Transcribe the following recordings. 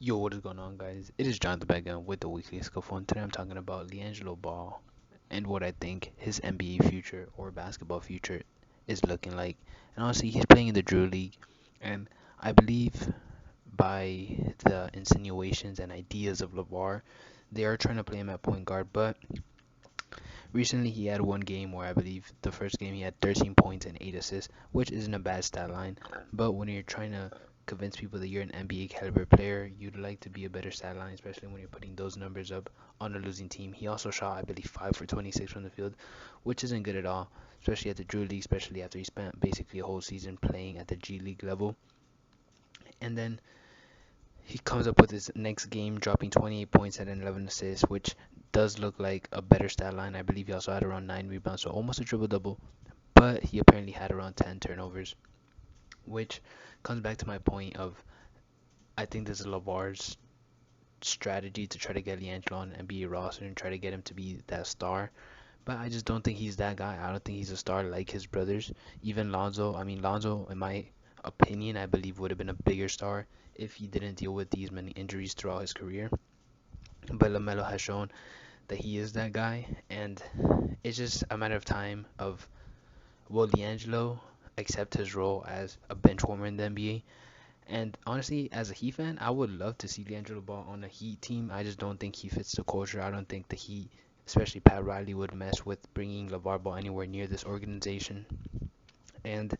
Yo, what is going on, guys? It is Jonathan back again with the weekly scuffle, and today I'm talking about LiAngelo Ball and what I think his NBA future or basketball future is looking like. And honestly, he's playing in the Drew League, and I believe by the insinuations and ideas of LeVar, they are trying to play him at point guard. But recently, he had one game where I believe the first game he had 13 points and 8 assists, which isn't a bad stat line. But when you're trying to convince people that you're an NBA caliber player, you'd like to be a better stat line, especially when you're putting those numbers up on a losing team. He also shot, I believe, 5 for 26 from the field, which isn't good at all, especially at the Drew League, especially after he spent basically a whole season playing at the G League level. And then he comes up with his next game, dropping 28 points and 11 assists, which does look like a better stat line. I believe he also had around 9 rebounds, so almost a triple double. But he apparently had around 10 turnovers, which comes back to my point of I think this is LeVar's strategy to try to get LiAngelo on an NBA roster and try to get him to be that star. But I just don't think he's that guy. I don't think he's a star like his brothers. Even Lonzo, I mean, Lonzo, in my opinion, I believe would have been a bigger star if he didn't deal with these many injuries throughout his career. But LaMelo has shown that he is that guy, and it's just a matter of time of will LiAngelo accept his role as a bench warmer in the NBA. And honestly, as a Heat fan, I would love to see LiAngelo Ball on a Heat team. I just don't think he fits the culture. I don't think the Heat, especially Pat Riley, would mess with bringing LeVar Ball anywhere near this organization. And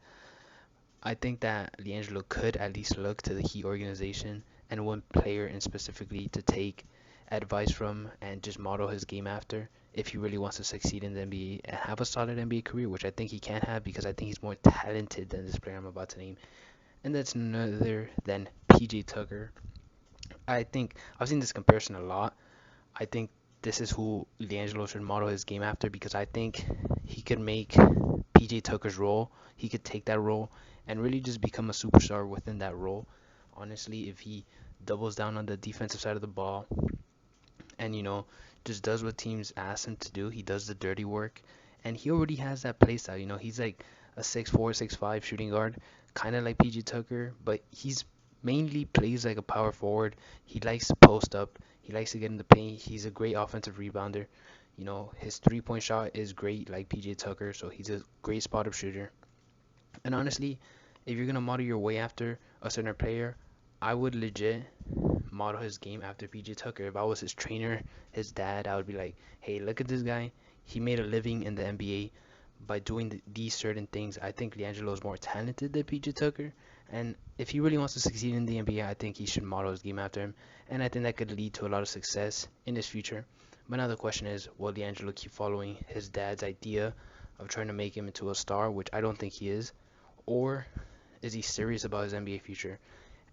I think that LiAngelo could at least look to the Heat organization and one player in specifically to take advice from and just model his game after if he really wants to succeed in the NBA and have a solid NBA career, which I think he can have because I think he's more talented than this player I'm about to name. And that's none other than Pj Tucker. I think I've seen this comparison a lot. I think this is who LiAngelo should model his game after because I think he could make PJ Tucker's role, he could take that role and really just become a superstar within that role. Honestly, if he doubles down on the defensive side of the ball and just does what teams ask him to do, he does the dirty work and he already has that play style. He's like a 6'4", 6'5" shooting guard, kind of like PJ Tucker, but he's mainly plays like a power forward. He likes to post up. He likes to get in the paint. He's a great offensive rebounder. His three-point shot is great, like PJ Tucker, so he's a great spot-up shooter. And honestly, if you're gonna model your way after a certain player, I would legit model his game after PJ Tucker. If I was his trainer, his dad, I would be like, hey, look at this guy. He made a living in the NBA by doing these certain things. I think LiAngelo is more talented than PJ Tucker. And if he really wants to succeed in the NBA, I think he should model his game after him. And I think that could lead to a lot of success in his future. But now the question is, will LiAngelo keep following his dad's idea of trying to make him into a star, which I don't think he is? Or is he serious about his NBA future?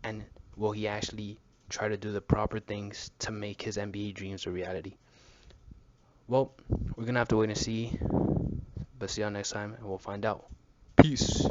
And will he actually try to do the proper things to make his NBA dreams a reality? Well, we're going to have to wait and see. But see y'all next time, and we'll find out. Peace.